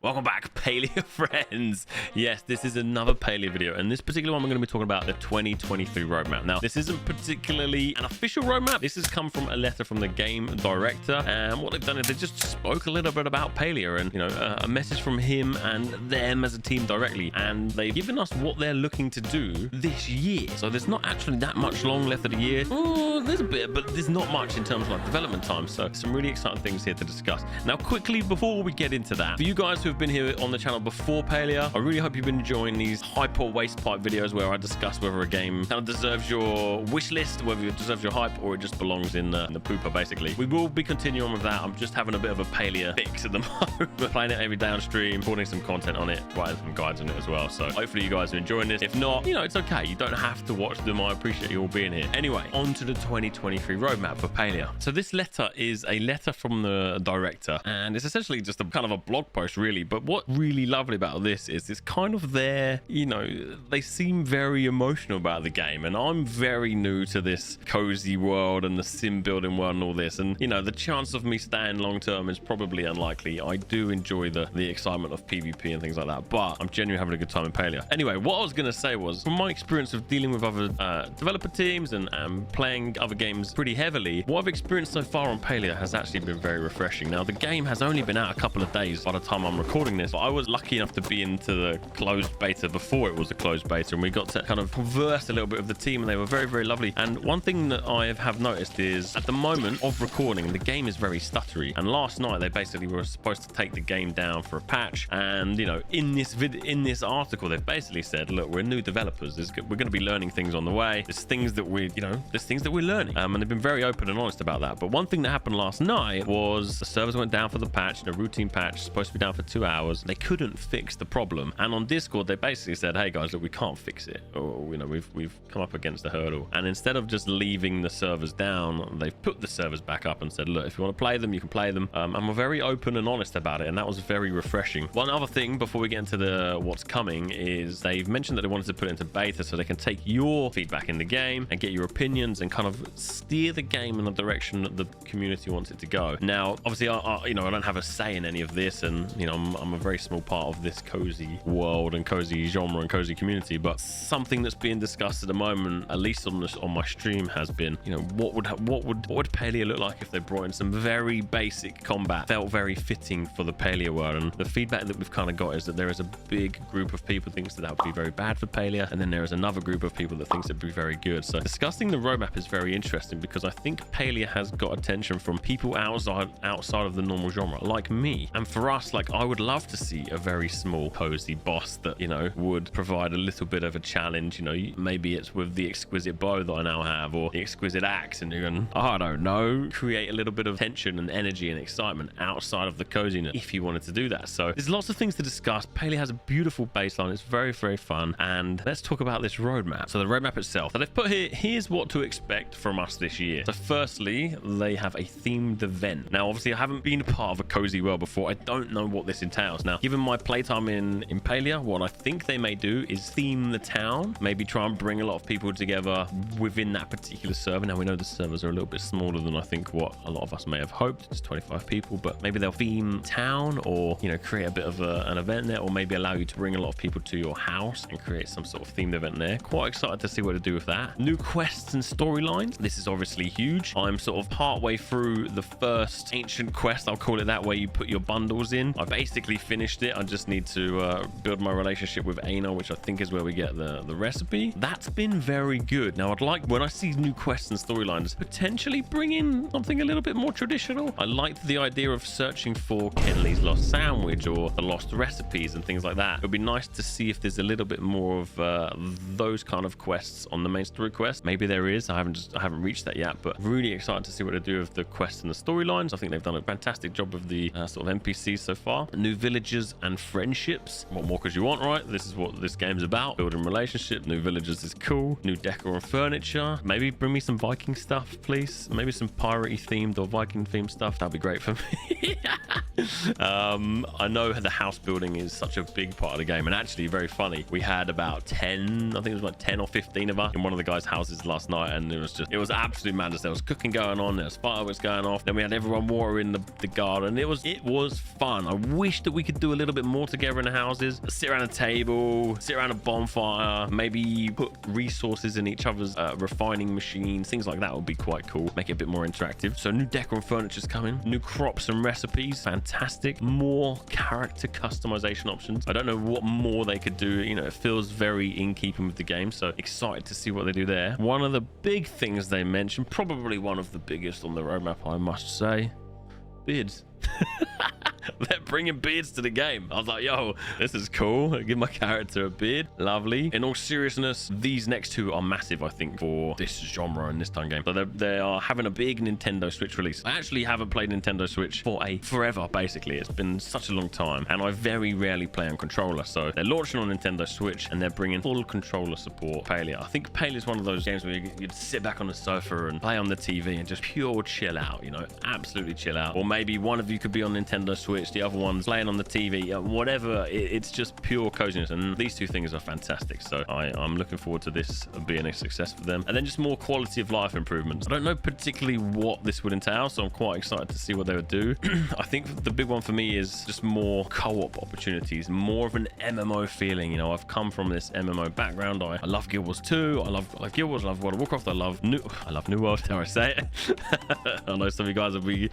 Welcome back, Palia friends. Yes, this is another Palia video, and this particular one we're going to be talking about the 2023 roadmap. Now, this isn't particularly an official roadmap. This has come from a letter from the game director, and what they've done is they just spoke a little bit about Palia and, a message from him and them as a team directly, and they've given us what they're looking to do this year. So there's not actually that much long left of the year. There's a bit, but there's not much in terms of like development time. So some really exciting things here to discuss. Now, quickly, before we get into that, for you guys who have been here on the channel before Palia, I really hope you've been enjoying these hype or waste pipe videos where I discuss whether a game kind of deserves your wish list, whether it deserves your hype, or it just belongs in the pooper, basically. We will be continuing with that. I'm just having a bit of a Palia fix at the moment. We're playing it every day on stream, recording some content on it, writing some guides on it as well. So hopefully you guys are enjoying this. If not, it's okay. You don't have to watch them. I appreciate you all being here. Anyway, on to the 2023 roadmap for Palia. So this letter is a letter from the director, and it's essentially just a kind of a blog post, really. But what really lovely about this is it's kind of their, they seem very emotional about the game, and I'm very new to this cozy world and the sim building world and all this, and the chance of me staying long term is probably unlikely. I do enjoy the excitement of PvP and things like that, but I'm genuinely having a good time in Palia. Anyway, what I was going to say was, from my experience of dealing with other developer teams and playing other games pretty heavily, what I've experienced so far on Palia has actually been very refreshing. Now, the game has only been out a couple of days by the time I'm recording this, but I was lucky enough to be into the closed beta before it was a closed beta, and we got to kind of converse a little bit with the team, and they were very, very lovely. And one thing that I have noticed is, at the moment of recording, the game is very stuttery, and last night they basically were supposed to take the game down for a patch, and in this article they've basically said, look, we're new developers, we're going to be learning things on the way, there's things that we're learning, and they've been very open and honest about that. But one thing that happened last night was the servers went down for the patch, the routine patch, supposed to be down for 2 hours. They couldn't fix the problem, and on Discord they basically said, hey guys, look, we can't fix it, or we've come up against a hurdle. And instead of just leaving the servers down, they've put the servers back up and said, look, if you want to play them, you can play them, and we're very open and honest about it, and that was very refreshing. One other thing before we get into what's coming is they've mentioned that they wanted to put it into beta so they can take your feedback in the game and get your opinions and kind of steer the game in the direction that the community wants it to go. Now, obviously, I don't have a say in any of this, and I'm a very small part of this cozy world and cozy genre and cozy community, but something that's being discussed at the moment, at least on my stream, has been, what would Palia look like if they brought in some very basic combat? Felt very fitting for the Palia world, and the feedback that we've kind of got is that there is a big group of people thinks that would be very bad for Palia, and then there is another group of people that thinks it'd be very good. So discussing the roadmap is very interesting, because I think Palia has got attention from people outside of the normal genre, like me. And for us, like, I would love to see a very small cozy boss that would provide a little bit of a challenge. Maybe it's with the exquisite bow that I now have, or the exquisite axe, and you can, I don't know, create a little bit of tension and energy and excitement outside of the coziness if you wanted to do that. So there's lots of things to discuss. Palia has a beautiful baseline. It's very, very fun, and let's talk about this roadmap. So the roadmap itself, so they've put here's what to expect from us this year. So firstly, they have a themed event. Now, obviously, I haven't been a part of a cozy world before. I don't know what this entails. Now, given my playtime in Palia, what I think they may do is theme the town, maybe try and bring a lot of people together within that particular server. Now, we know the servers are a little bit smaller than I think what a lot of us may have hoped. It's 25 people, but maybe they'll theme town, or create a bit of an event there, or maybe allow you to bring a lot of people to your house and create some sort of themed event there. Quite excited to see what to do with that. New quests and storylines. This is obviously huge. I'm sort of partway through the first ancient quest, I'll call it that, where you put your bundles in. I basically finished it. I just need to build my relationship with Aina, which I think is where we get the recipe. That's been very good. Now, I'd like, when I see new quests and storylines, potentially bring in something a little bit more traditional. I liked the idea of searching for Kenley's lost sandwich or the lost recipes and things like that. It would be nice to see if there's a little bit more of those kind of quests on the main story quest. Maybe there is. I haven't reached that yet, but really excited to see what they do with the quests and the storylines. I think they've done a fantastic job of the sort of NPCs so far. New villagers and friendships. What more could you want, right? This is what this game's about. Building relationships. New villagers is cool. New decor and furniture. Maybe bring me some Viking stuff, please. Maybe some piratey themed or Viking themed stuff. That'd be great for me. I know the house building is such a big part of the game, and actually very funny. We had about 10, I think it was like 10 or 15 of us in one of the guys' houses last night, and it was it was absolute madness. There was cooking going on, there was fireworks going off, then we had everyone watering the garden. It was fun. I wish that we could do a little bit more together in the houses. Sit around a table, sit around a bonfire, maybe put resources in each other's refining machines, things like that would be quite cool. Make it a bit more interactive. So new decor and furniture's coming, new crops and recipes, fantastic. More character customization options. I don't know what more they could do. You know, it feels very in keeping with the game, so excited to see what they do there. One of the big things they mentioned, probably one of the biggest on the roadmap, I must say, beards. They're bringing beards to the game. I was like, yo, this is cool. Give my character a beard. Lovely. In all seriousness, these next two are massive, I think, for this genre and this time game. So they are having a big Nintendo Switch release. I actually haven't played Nintendo Switch for forever, basically. It's been such a long time, and I very rarely play on controller. So they're launching on Nintendo Switch, and they're bringing full controller support. Palia. I think Palia is one of those games where you'd sit back on the sofa and play on the TV and just pure chill out, you know, absolutely chill out. Or maybe one of you could be on Nintendo Switch, the other one's playing on the TV, whatever. It's just pure coziness, and these two things are fantastic. So I'm looking forward to this being a success for them. And then just more quality of life improvements. I don't know particularly what this would entail, so I'm quite excited to see what they would do. I think the big one for me is just more co-op opportunities, more of an MMO feeling. You know, I've come from this MMO background. I love Guild Wars 2, I love Guild Wars, I love World of Warcraft, I love New World, dare I say it. I know some of you guys will be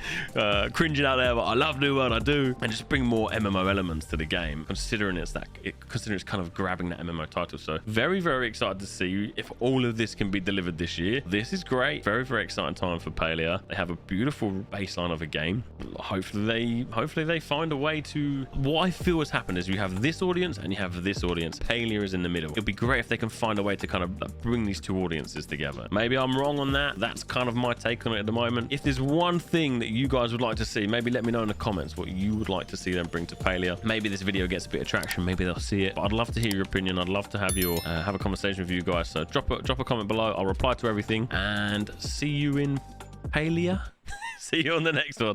cringing out there, but I love New World, I do. And just bring more MMO elements to the game, considering it's kind of grabbing that MMO title. So very, very excited to see if all of this can be delivered this year. This is great. Very, very exciting time for Palia. They have a beautiful baseline of a game. Hopefully they find a way to, what I feel has happened is you have this audience and you have this audience. Palia is in the middle. It'd be great if they can find a way to kind of bring these two audiences together. Maybe I'm wrong on that. That's kind of my take on it at the moment. If there's one thing that you guys would like to see, maybe let me know in the comments what you would like to see them bring to Palia. Maybe this video gets a bit of traction, maybe they'll see it, but I'd love to hear your opinion. I'd love to have have a conversation with you guys. So drop a comment below. I'll reply to everything, and see you in Palia. See you on the next one.